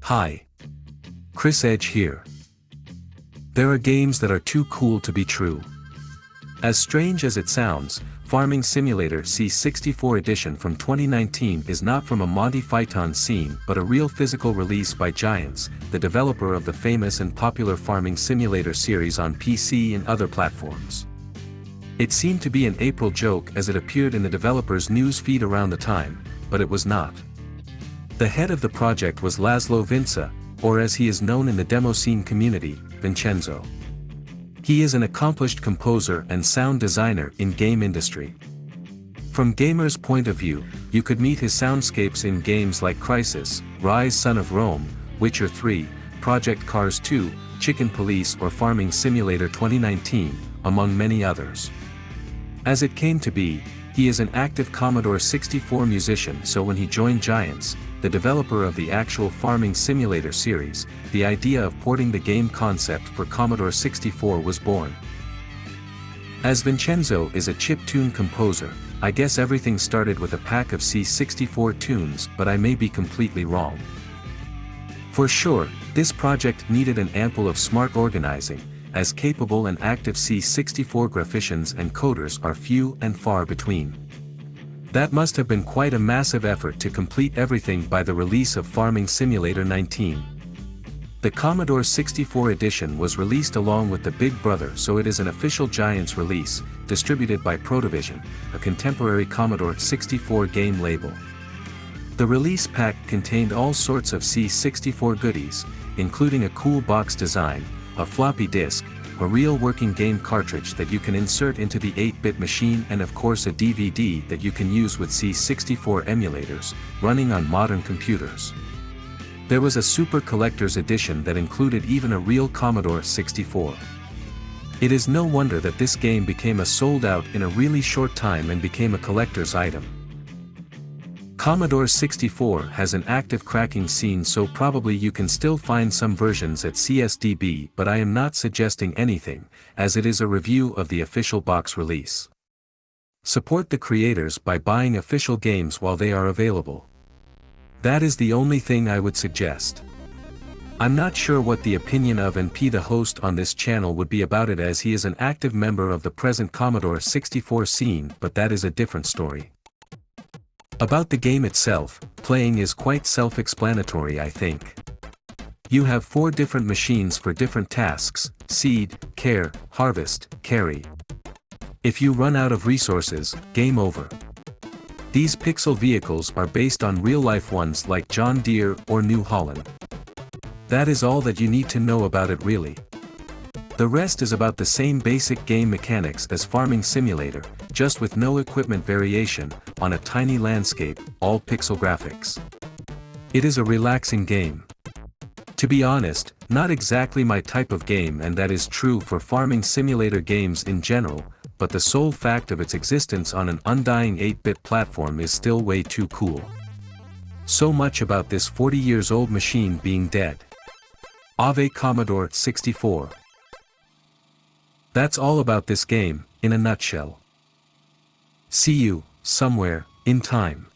Hi. Chris Edge here. There are games that are too cool to be true. As strange as it sounds, Farming Simulator C64 Edition from 2019 is not from a Monty Python scene but a real physical release by Giants, the developer of the famous and popular Farming Simulator series on PC and other platforms. It seemed to be an April joke as it appeared in the developer's news feed around the time, but it was not. The head of the project was Laszlo Vinca, or as he is known in the demo scene community, Vincenzo. He is an accomplished composer and sound designer in game industry. From gamers' point of view, you could meet his soundscapes in games like Crysis, Rise Son of Rome, Witcher 3, Project Cars 2, Chicken Police or Farming Simulator 2019, among many others. As it came to be, he is an active Commodore 64 musician, so when he joined Giants, the developer of the actual Farming Simulator series, the idea of porting the game concept for Commodore 64 was born. As Vincenzo is a chiptune composer, I guess everything started with a pack of C64 tunes, but I may be completely wrong. For sure, this project needed an ample of smart organizing, as capable and active C64 graphicians and coders are few and far between. That must have been quite a massive effort to complete everything by the release of Farming Simulator 19. The Commodore 64 edition was released along with the Big Brother, so it is an official Giants release, distributed by Protovision, a contemporary Commodore 64 game label. The release pack contained all sorts of C64 goodies, including a cool box design, a floppy disk, a real working game cartridge that you can insert into the 8-bit machine, and of course a DVD that you can use with C64 emulators, running on modern computers. There was a Super Collector's Edition that included even a real Commodore 64. It is no wonder that this game became a sold-out in a really short time and became a collector's item. Commodore 64 has an active cracking scene, so probably you can still find some versions at CSDB, but I am not suggesting anything, as it is a review of the official box release. Support the creators by buying official games while they are available. That is the only thing I would suggest. I'm not sure what the opinion of NP, the host on this channel, would be about it, as he is an active member of the present Commodore 64 scene, but that is a different story. About the game itself, playing is quite self-explanatory, I think. You have 4 different machines for different tasks: seed, care, harvest, carry. If you run out of resources, game over. These pixel vehicles are based on real-life ones like John Deere or New Holland. That is all that you need to know about it, really. The rest is about the same basic game mechanics as Farming Simulator, just with no equipment variation, on a tiny landscape, all pixel graphics. It is a relaxing game. To be honest, not exactly my type of game, and that is true for Farming Simulator games in general, but the sole fact of its existence on an undying 8-bit platform is still way too cool. So much about this 40-years-old machine being dead. Ave Commodore 64. That's all about this game, in a nutshell. See you, somewhere, in time.